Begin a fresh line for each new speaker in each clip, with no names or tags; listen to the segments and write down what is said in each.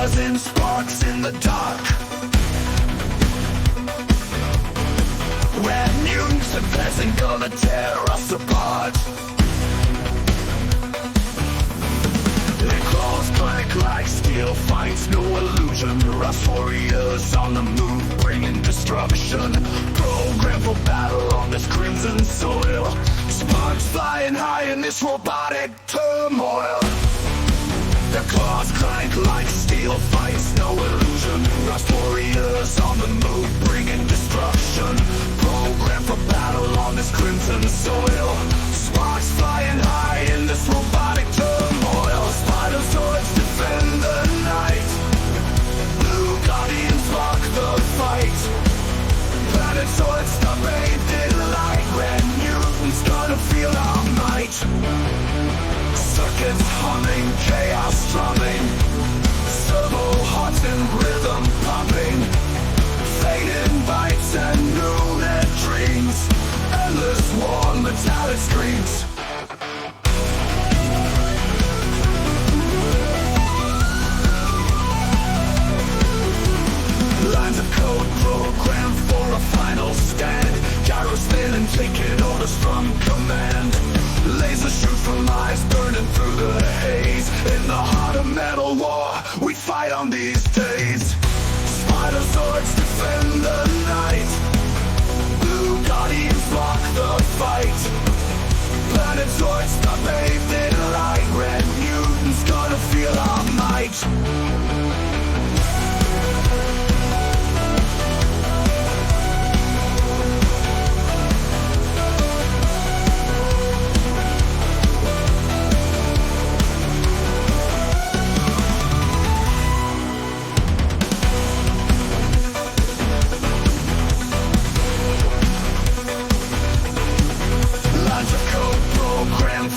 causing sparks in the dark. When mutants advancing, gonna tear us apart. Their claws clank like steel, finds no illusion. Rust warriors on the move, bringing destruction. Programmed for battle on this crimson soil. Sparks flying high in this robotic turmoil. Their claws clank like steel, fights no illusion. Rust warriors on the move, bringing destruction. Programmed for battle on this crimson soil. Sparks flying high in this robotic turmoil. Spiderzoids defend the night. Blue guardians rock the fight. Planetoids stop bathed in light. Red mutants gonna feel our might. Circuits humming, chaos strumming. Servo hearts in rhythm pumping. Fading bites and new dreams. Endless war, metallic screams. Lines of code programmed for a final stand. Gyro spinning, taking orders from command. Laser shoot from eyes burning through the haze. In the heart of metal war, we fight on these days. Spiderzoids defend the night. Blue guardians block the fight. Planetoids stop bathed in light. Red mutants gonna feel our might.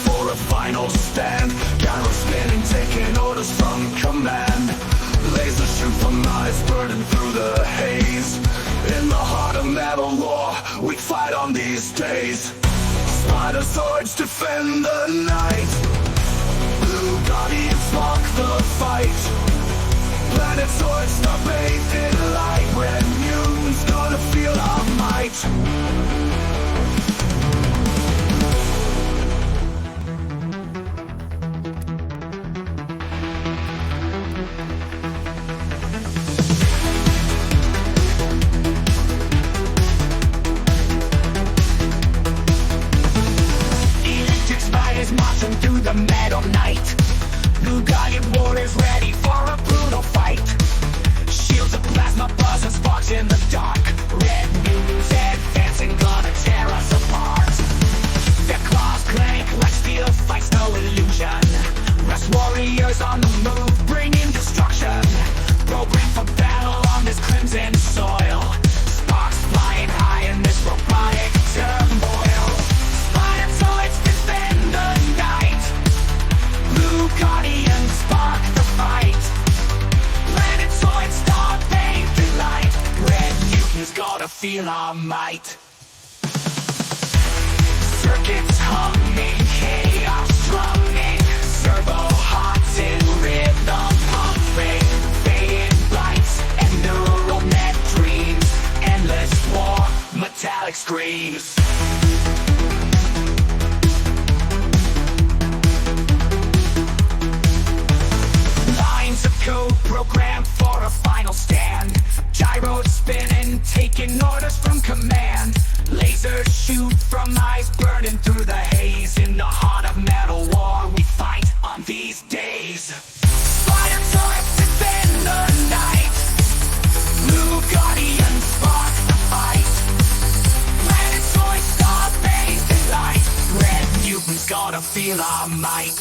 For a final stand. Gyro spinning, taking orders from command. Laser shoot from eyes burning through the haze. In the heart of metal war, we fight on these days. Spiderzoids defend the night. Blue guardians block the fight. Planetoids stop bathed in light. Red mutants gonna feel our might. Marching through the metal night. Blue guardian warriors ready for a brutal fight. Shields of plasma buzz and sparks in the dark. Red mutants advancing, gonna tear us apart. Their claws clank like steel, fights no illusion. Rust warriors on the move, bringing destruction. Programmed for battle on this crimson soil. Sparks flying high in this robotic turmoil. Spiderzoids defend the night. Blue guardians spark the fight. Planetoids start bathed in light. Red mutants gotta feel our might. Circuits humming, chaos strumming. Servo hearts in rhythm pumping. Fading lights and neural net dreams. Endless war, metallic screams. Code programmed for a final stand. Gyro spinning, taking orders from command. Laser shoot from eyes burning through the haze. In the heart of metal war, we fight on these days. Spiderzoids defend the night. Blue guardians spark the fight. Planetoids start bathed in light. Red mutants gotta feel our might.